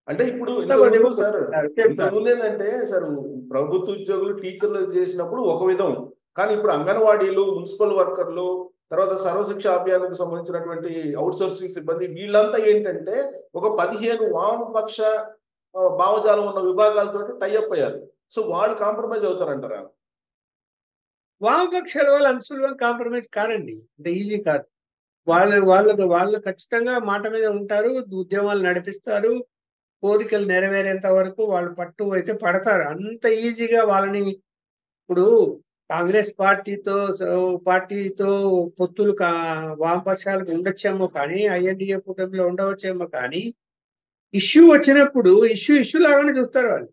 అంటే ఇప్పుడు ఎంతమందేమో ఇంతకుముందు సార్, చెప్తారు. ఇంతకుముందు ఏంటంటే సార్, ప్రభుత్వ ఉద్యోగులు టీచర్లు చేసినప్పుడు ఒక విధం, కానీ ఇప్పుడు అంగన్వాడీలు, మున్సిపల్ వర్కర్లు, తర్వాత సర్వశిక్ష అభియాన్కు సంబంధించినటువంటి అవుట్ సోర్సింగ్ సిబ్బంది, వీళ్ళంతా ఏంటంటే ఒక 15 వామపక్ష భావజాలం ఉన్న విభాగాలతో టైఅప్ అయ్యారు. సో వాళ్ళు కాంప్రమైజ్ అవుతారంటారా? వామపక్షాల వాళ్ళు అంత సులువుగా కాంప్రమైజ్ కారండి, అంత ఈజీ కాదు. వాళ్ళు ఖచ్చితంగా మాట మీద ఉంటారు, ఉద్యమాలు నడిపిస్తారు, కోరికలు నెరవేరేంత వరకు వాళ్ళు పట్టు అయితే పడతారు. అంత ఈజీగా వాళ్ళని ఇప్పుడు కాంగ్రెస్ పార్టీతో పొత్తులు వామపక్షాలకు ఉండొచ్చేమో కానీ, ఐఎన్డీఏ కూటమిలో ఉండవచ్చేమో కానీ, ఇష్యూ వచ్చినప్పుడు ఇష్యూ లాగానే చూస్తారు వాళ్ళు.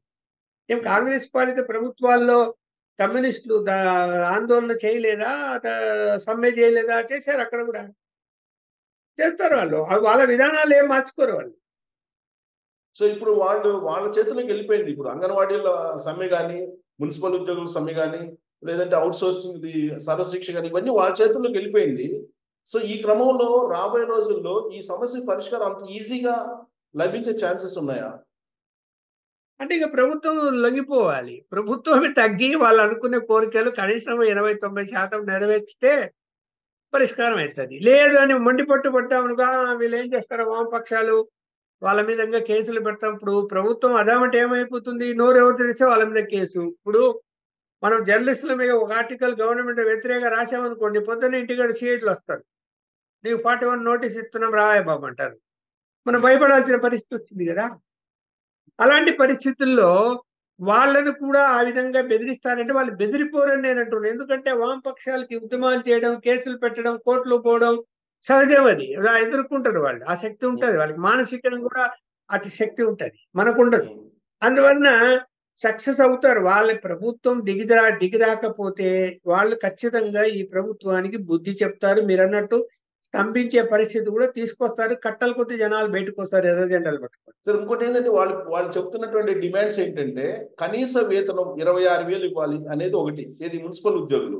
ఏం కాంగ్రెస్ పాలిత ప్రభుత్వాల్లో కమ్యూనిస్టులు ఆందోళన చేయలేదా, సమ్మె చేయలేదా? చేశారు, అక్కడ కూడా చేస్తారు వాళ్ళు. వాళ్ళ విధానాలు ఏం మార్చుకోరు వాళ్ళు. సో ఇప్పుడు వాళ్ళ చేతుల్లోకి వెళ్ళిపోయింది. ఇప్పుడు అంగన్వాడీల సమ్మె కానీ, మున్సిపల్ ఉద్యోగుల సమ్మె కానీ, లేదంటే అవుట్ సోర్సింగ్ సర్వశిక్ష కానీ, ఇవన్నీ వాళ్ళ చేతుల్లోకి వెళ్ళిపోయింది. సో ఈ క్రమంలో రాబోయే రోజుల్లో ఈ సమస్య పరిష్కారం అంత ఈజీగా లభించే ఛాన్సెస్ ఉన్నాయా? అంటే ఇక ప్రభుత్వం లొంగిపోవాలి, ప్రభుత్వమే తగ్గి వాళ్ళు అనుకునే కోరికలు కనీసం 80-90% నెరవేర్చితే పరిష్కారం అవుతుంది. లేదు అని మొండి పట్టు పట్టామనుకో, వీళ్ళు ఏం చేస్తారు వామపక్షాలు, వాళ్ళ మీద ఇంకా కేసులు పెడతాం. ఇప్పుడు ప్రభుత్వం అదామంటే ఏమైపోతుంది, నోరు ఎవరు తెరిస్తే వాళ్ళ మీద కేసు. ఇప్పుడు మనం జర్నలిస్టుల మీద ఒక ఆర్టికల్ గవర్నమెంట్ వ్యతిరేకంగా రాసామనుకోండి, పొద్దున్న ఇంటికాడ సీఐట్లు వస్తారు, నీకు 41 నోటీస్ ఇస్తున్నాం రాయ్ బాబు అంటారు. మనం భయపడాల్సిన పరిస్థితి వచ్చింది కదా. అలాంటి పరిస్థితుల్లో వాళ్ళను కూడా ఆ విధంగా బెదిరిస్తారంటే వాళ్ళు బెదిరిపోరని నేను అంటున్నాను. ఎందుకంటే వామపక్షాలకి ఉద్యమాలు చేయడం, కేసులు పెట్టడం, కోర్టులు పోవడం సహజం. అది అలా ఎదుర్కొంటారు వాళ్ళు, ఆ శక్తి ఉంటుంది వాళ్ళకి, మానసికంగా కూడా అటు శక్తి ఉంటుంది, మనకుండదు. అందువలన సక్సెస్ అవుతారు. వాళ్ళ ప్రభుత్వం దిగిరాకపోతే వాళ్ళు ఖచ్చితంగా ఈ ప్రభుత్వానికి బుద్ధి చెప్తారు. మీరు అన్నట్టు స్తంభించే పరిస్థితి కూడా తీసుకొస్తారు. కట్టల కొద్ది జనాలు బయటకు వస్తారు ఎర్ర జెండాలు పట్టుకొని. సార్ ఇంకోటి ఏంటంటే వాళ్ళు వాళ్ళు చెప్తున్నటువంటి డిమాండ్స్ ఏంటంటే కనీస వేతనం 26,000 ఇవ్వాలి అనేది ఒకటి, ఏది మున్సిపల్ ఉద్యోగులు.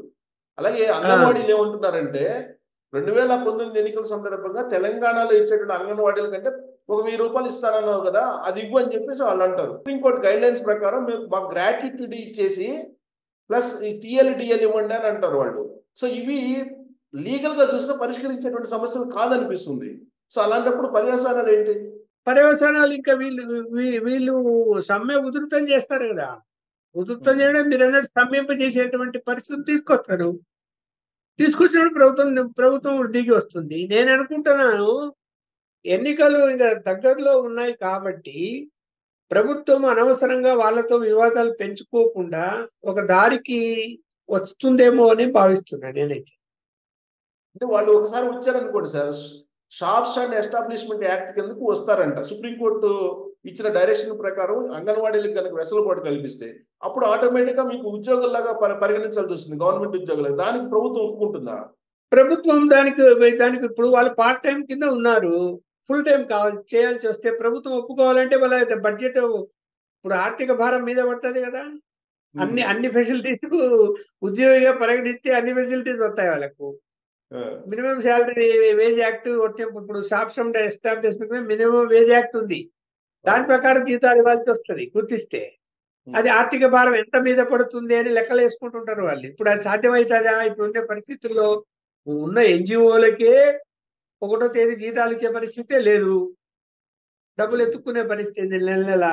అలాగే ఆ అంగన్వాడీలు ఏమంటున్నారంటే 2019 ఎన్నికల సందర్భంగా తెలంగాణలో ఇచ్చేటువంటి అంగన్వాడీల కంటే ఒక 1000 రూపాయలు ఇస్తానన్నావు కదా, అది ఇవ్వు అని చెప్పేసి వాళ్ళు అంటారు. సుప్రీంకోర్టు గైడ్ లైన్స్ ప్రకారం మీరు మాకు గ్రాట్యుటీ ఇచ్చేసి ప్లస్ ఈ టీఎల్ ఇవ్వండి అని అంటారు వాళ్ళు. సో ఇవి లీగల్ గా చూస్తే పరిష్కరించేటువంటి సమస్యలు కాదనిపిస్తుంది. సో అలాంటప్పుడు పర్యవసానాలు ఏంటి? పర్యవసానాలు ఇంకా వీళ్ళు సమ్మె ఉధృతం చేస్తారు కదా. ఉధృతం చేయడం మీరు అన్నట్టు స్తంభింపజేసేటువంటి పరిస్థితులు తీసుకొస్తారు. తీసుకొచ్చినప్పుడు ప్రభుత్వం దిగి వస్తుంది. నేను అనుకుంటున్నాను ఎన్నికలు ఇంకా దగ్గరలో ఉన్నాయి కాబట్టి ప్రభుత్వం అనవసరంగా వాళ్ళతో వివాదాలు పెంచుకోకుండా ఒక దారికి వస్తుందేమో అని భావిస్తున్నాను నేనైతే. అంటే వాళ్ళు ఒకసారి వచ్చారనుకోండి sir, shops and establishment act కిందకు వస్తారంట. సుప్రీంకోర్టు ఇచ్చిన డైరెక్షన్ ప్రకారం అంగన్వాడీలకు కనుక వెసులుబాటు కల్పిస్తే అప్పుడు ఆటోమేటిక్ గా మీకు ఉద్యోగుల్లాగా పరిగణించాల్సి వస్తుంది, గవర్నమెంట్ ఉద్యోగులకు. దానికి ప్రభుత్వం ఒప్పుకుంటుందా? ప్రభుత్వం దానికి దానికి ఇప్పుడు వాళ్ళు పార్ట్ టైం కింద ఉన్నారు, ఫుల్ టైం కావాలి చేయాల్సి వస్తే ప్రభుత్వం ఒప్పుకోవాలంటే వాళ్ళ బడ్జెట్ ఇప్పుడు ఆర్థిక భారం మీద పడుతుంది కదా. అన్ని ఫెసిలిటీస్ ఉద్యోగిగా పరిగణిస్తే అన్ని ఫెసిలిటీస్ వస్తాయి వాళ్ళకు. మినిమం శాలరీ వేజ్ యాక్ట్ ఇప్పుడు shops and establishment minimum wage act ఉంది, దాని ప్రకారం జీతాలు ఇవ్వాల్సి వస్తుంది గుర్తిస్తే. అది ఆర్థిక భారం ఎంత మీద పడుతుంది అని లెక్కలు వేసుకుంటుంటారు వాళ్ళు. ఇప్పుడు అది సాధ్యమవుతుందా? ఇప్పుడు ఉండే పరిస్థితుల్లో ఉన్న ఎన్జిఓలకే 1వ తేదీ జీతాలు ఇచ్చే పరిస్థితే లేదు, డబ్బులు ఎత్తుక్కునే పరిస్థితి నెల.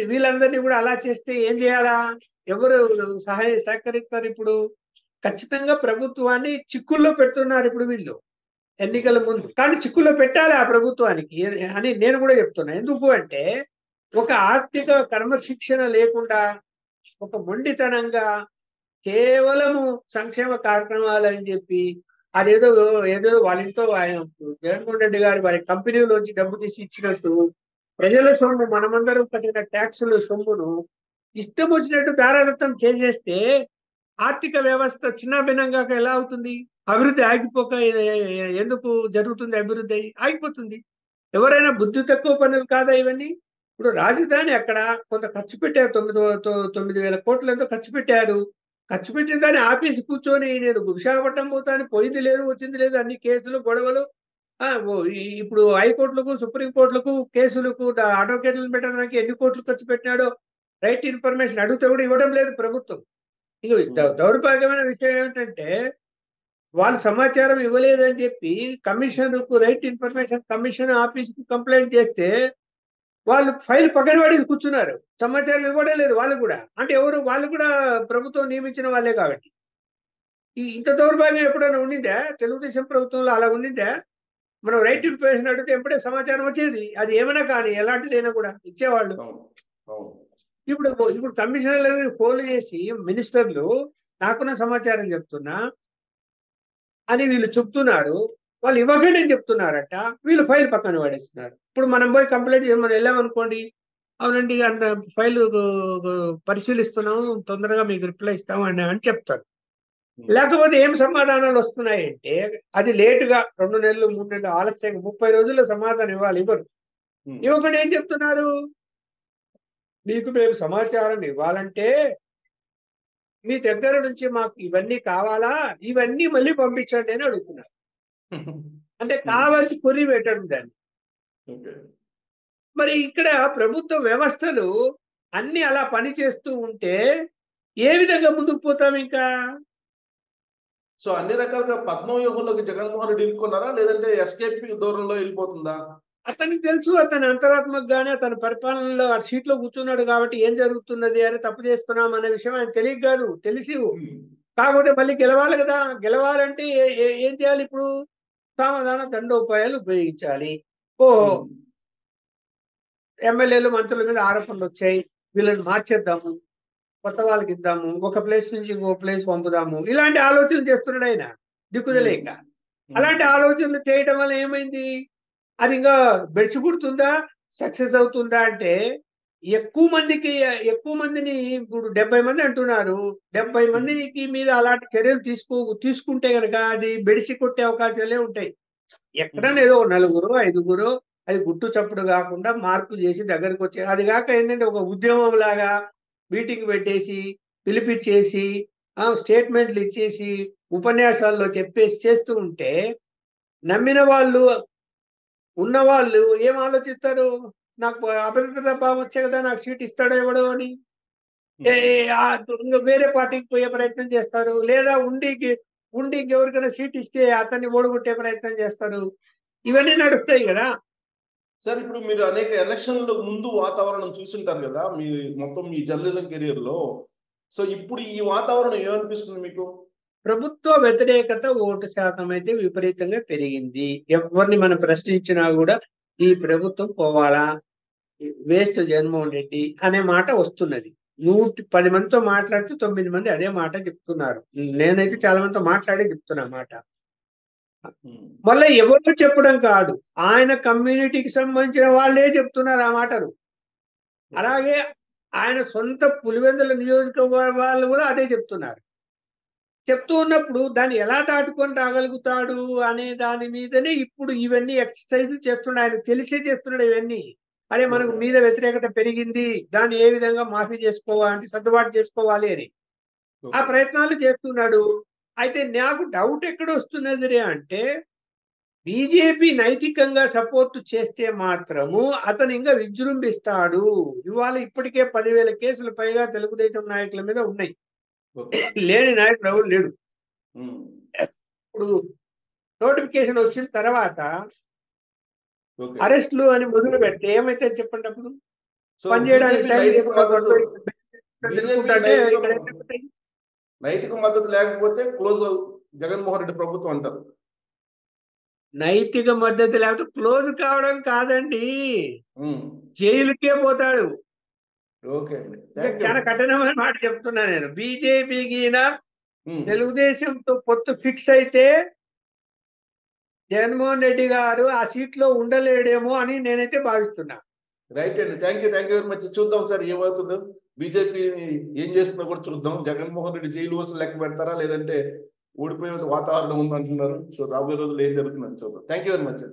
వీళ్ళందరినీ కూడా అలా చేస్తే ఏం చేయాలా? ఎవరు సహకరిస్తారు? ఇప్పుడు ఖచ్చితంగా ప్రభుత్వాన్ని చిక్కుల్లో పెడుతున్నారు ఇప్పుడు వీళ్ళు ఎన్నికల ముందు. కానీ చిక్కుల్లో పెట్టాలి ఆ ప్రభుత్వానికి అని నేను కూడా చెప్తున్నా. ఎందుకు అంటే ఒక ఆర్థిక క్రమశిక్షణ లేకుండా, ఒక మొండితనంగా కేవలము సంక్షేమ కార్యక్రమాలు అని చెప్పి అదేదో ఏదో వాళ్ళ ఇంట్లో ఆయన జగన్మోహన్ రెడ్డి గారు వారి కంపెనీలోంచి డబ్బు తీసి ఇచ్చినట్టు ప్రజల సొమ్ము, మనమందరం కట్టిన ట్యాక్సుల సొమ్మును ఇష్టం వచ్చినట్టు దారాదత్తం చేసేస్తే ఆర్థిక వ్యవస్థ చిన్నాభిన్నంగా ఎలా అవుతుంది? అభివృద్ధి ఆగిపోక ఎందుకు జరుగుతుంది? అభివృద్ధి ఆగిపోతుంది. ఎవరైనా బుద్ధి తక్కువ పనులు కాదా ఇవన్నీ? ఇప్పుడు రాజధాని అక్కడ కొంత ఖర్చు పెట్టారు, 9,000 కోట్లు ఎంతో ఖర్చు పెట్టారు. ఖర్చు పెట్టిన దాన్ని ఆపేసి కూర్చొని నేను విశాఖపట్నం పోతాను, పోయింది లేదు వచ్చింది లేదు, అన్ని కేసులు గొడవలు, ఇప్పుడు హైకోర్టులకు సుప్రీంకోర్టులకు కేసులకు అడ్వకేట్లను పెట్టడానికి ఎన్ని కోట్లు ఖర్చు పెట్టినాడో రైట్ ఇన్ఫర్మేషన్ అడిగితే కూడా ఇవ్వడం లేదు ప్రభుత్వం. ఇక దౌర్భాగ్యమైన విషయం ఏమిటంటే వాళ్ళు సమాచారం ఇవ్వలేదని చెప్పి కమిషన్కు రైట్ ఇన్ఫర్మేషన్ కమిషన్ ఆఫీస్కి కంప్లైంట్ చేస్తే వాళ్ళు ఫైల్ పక్కన పడేసి కూర్చున్నారు. సమాచారం ఇవ్వడం లేదు వాళ్ళు కూడా. అంటే ఎవరు? వాళ్ళు కూడా ప్రభుత్వం నియమించిన వాళ్ళే కాబట్టి. ఇంత దౌర్భాగ్యం ఎప్పుడైనా ఉండిందా? తెలుగుదేశం ప్రభుత్వంలో అలా ఉండిందా? మనం రైట్ ఇన్ఫర్మేషన్ అడిగితే ఎప్పుడే సమాచారం వచ్చేది. అది ఏమైనా కానీ ఎలాంటిదైనా కూడా ఇచ్చేవాళ్ళు. ఇప్పుడు ఇప్పుడు కమిషనర్లను ఫోన్ చేసి మినిస్టర్లు నాకున్న సమాచారం చెప్తున్నా అని వీళ్ళు చెప్తున్నారు. వాళ్ళు ఇవ్వకండి అని చెప్తున్నారట. వీళ్ళు ఫైల్ పక్కన పడేస్తున్నారు. ఇప్పుడు మనం పోయి కంప్లైంట్ మనం వెళ్ళామనుకోండి, అవునండి అంత ఫైల్ పరిశీలిస్తున్నాము, తొందరగా మీకు రిప్లై ఇస్తాము అని చెప్తారు. లేకపోతే ఏం సమాధానాలు వస్తున్నాయంటే అది లేటుగా 2 నెలలు 3 నెలలు ఆలస్యంగా 30 రోజుల్లో సమాధానం ఇవ్వాలి. ఇవ్వరు. ఇవ్వకుండా ఏం చెప్తున్నారు? మీకు మేము సమాచారం ఇవ్వాలంటే మీ దగ్గర నుంచి మాకు ఇవన్నీ కావాలా, ఇవన్నీ మళ్ళీ పంపించండి అని అడుగుతున్నారు. అంటే కావాల్సి కొరి పెట్టడం దాన్ని. మరి ఇక్కడ ప్రభుత్వ వ్యవస్థలు అన్ని అలా పని చేస్తూ ఉంటే ఏ విధంగా ముందుకు పోతాం ఇంకా? సో అన్ని రకాలుగా పద్మవ్యూహంలోకి జగన్మోహన్ రెడ్డి ఇరుక్కున్నారా, లేదంటే ఎస్కేప్ దూరంలో వెళ్ళిపోతుందా? అతనికి తెలుసు, అతని అంతరాత్మకు గానీ అతని పరిపాలనలో ఆ సీట్ లో కూర్చున్నాడు కాబట్టి ఏం జరుగుతున్నది అని తప్పు చేస్తున్నాం అనే విషయం ఆయన తెలియక కాదు, తెలిసి. కాకపోతే మళ్ళీ గెలవాలి కదా. గెలవాలంటే ఏం చేయాలి? ఇప్పుడు సమాధాన దండోపాయాలు ఉపయోగించాలి. ఎమ్మెల్యేలు మంత్రుల మీద ఆరోపణలు వచ్చాయి, వీళ్ళని మార్చేద్దాము, కొత్త వాళ్ళకి ఇద్దాము, ఒక ప్లేస్ నుంచి ఇంకో ప్లేస్ పంపుదాము, ఇలాంటి ఆలోచనలు చేస్తున్నాడు ఆయన దిక్కుదలేక. అలాంటి ఆలోచనలు చేయడం వల్ల ఏమైంది? అది ఇంకా బెడిసి కుడుతుందా, సక్సెస్ అవుతుందా అంటే ఎక్కువ మందిని ఇప్పుడు 70 మంది అంటున్నారు. 70 మందికి మీద అలాంటి చర్యలు తీసుకుంటే కనుక అది బెడిసి కొట్టే అవకాశాలే ఉంటాయి. ఎక్కడైనా ఏదో 4 5 అది గుట్టు చప్పుడు కాకుండా మార్పు చేసి దగ్గరకు వచ్చే, అది కాక ఏంటంటే ఒక ఉద్యమం లాగా మీటింగ్ పెట్టేసి పిలిపించేసి స్టేట్మెంట్లు ఇచ్చేసి ఉపన్యాసాల్లో చెప్పేసి చేస్తూ ఉంటే నమ్మిన వాళ్ళు ఉన్నవాళ్ళు ఏం ఆలోచిస్తారు? నాకు అభద్రతా భావం వచ్చే కదా, నాకు సీట్ ఇస్తాడో ఇవ్వడో అని వేరే పార్టీకి పోయే ప్రయత్నం చేస్తారు. లేదా ఉండి ఇంకెవరికైనా సీట్ ఇస్తే అతన్ని ఓడగొట్టే ప్రయత్నం చేస్తారు. ఇవన్నీ నడుస్తాయి కదా. సార్ ఇప్పుడు మీరు అనేక ఎలక్షన్ల ముందు వాతావరణం చూసుంటారు కదా మొత్తం మీ జర్నలిజం కెరీర్ లో. సో ఇప్పుడు ఈ వాతావరణం ఏమనిపిస్తుంది మీకు? ప్రభుత్వ వ్యతిరేకత ఓటు శాతం అయితే విపరీతంగా పెరిగింది. ఎవరిని మనం ప్రశ్నించినా కూడా ఈ ప్రభుత్వం పోవాలా, వేస్ట్ జగన్మోహన్ రెడ్డి అనే మాట వస్తున్నది. 110 మందితో మాట్లాడితే 9 మంది అదే మాట చెప్తున్నారు. నేనైతే చాలా మందితో మాట్లాడి చెప్తున్నా మాట. మళ్ళీ ఎవరు చెప్పడం కాదు, ఆయన కమ్యూనిటీకి సంబంధించిన వాళ్ళే చెప్తున్నారు ఆ మాటలు. అలాగే ఆయన సొంత పులివెందుల నియోజకవర్గ వాళ్ళు కూడా అదే చెప్తున్నారు. చెప్తూ ఉన్నప్పుడు దాన్ని ఎలా దాటుకొని రాగలుగుతాడు అనే దాని మీదనే ఇప్పుడు ఇవన్నీ ఎక్సర్సైజ్ చేస్తున్నాడు. ఆయన తెలిసే చేస్తున్నాడు ఇవన్నీ. అరే మనకు మీద వ్యతిరేకత పెరిగింది, దాన్ని ఏ విధంగా మాఫీ చేసుకోవాలి, సర్దుబాటు చేసుకోవాలి అని ఆ ప్రయత్నాలు చేస్తున్నాడు. అయితే నాకు డౌట్ ఎక్కడ వస్తున్నది అంటే బీజేపీ నైతికంగా సపోర్ట్ చేస్తే మాత్రము అతను ఇంకా విజృంభిస్తాడు. ఇవాళ ఇప్పటికే 10,000 కేసులు పైగా తెలుగుదేశం నాయకుల మీద ఉన్నాయి. లేని నాయకుడు ఎవరు లేడు. ఇప్పుడు నోటిఫికేషన్ వచ్చిన తర్వాత అరెస్టులు అని మొదలు పెడితే ఏమైతే చెప్పండి. అప్పుడు పనిచేయడానికి నైతిక మద్దతు లేకపోతే క్లోజ్ జగన్మోహన్ రెడ్డి ప్రభుత్వం అంటారు. నైతిక మద్దతు లేకపోతే క్లోజ్ కావడం కాదండి, జైలుకే పోతాడు. చాలా కఠినమైన మాట చెప్తున్నా నేను. బీజేపీకి తెలుగుదేశంతో పొత్తు ఫిక్స్ అయితే జగన్మోహన్ రెడ్డి గారు ఆ సీట్ లో ఉండలేడేమో అని నేనైతే భావిస్తున్నా. రైట్ అండి, థ్యాంక్ యూ వెరీ మచ్. చూద్దాం సార్ ఏమవుతుందో, బీజేపీ ఏం చేస్తుందో కూడా చూద్దాం. జగన్మోహన్ రెడ్డి జైలు వసూలు లెక్క పెడతారా, లేదంటే ఓడిపోయే వాతావరణం ఉందంటున్నారు. సో రాబోయే రోజులు ఏం జరుగుతుందని చూద్దాం. Thank you very much.